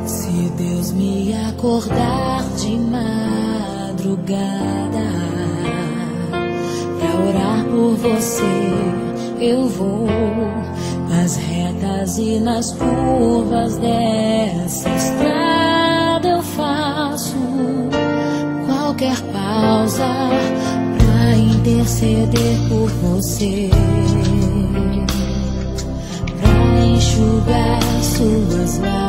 Se Deus me acordar de madrugada pra orar por você, eu vou nas retas e nas curvas dessa estrada. Eu faço qualquer pausa pra interceder por você, pra enxugar suas lágrimas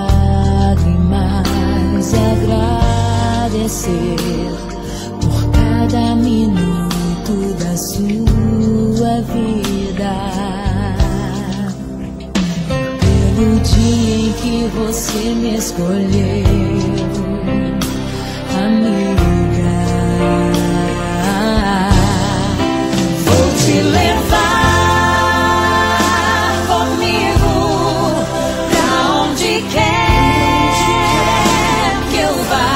e agradecer por cada minuto da sua vida, pelo dia em que você me escolheu, amiga. Vou te levar comigo pra onde quer que eu vá.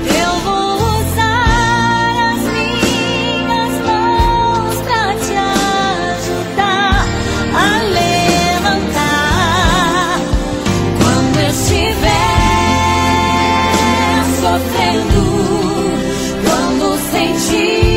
Eu vou usar as minhas mãos pra te ajudar a levantar quando estiver sofrendo, quando sentir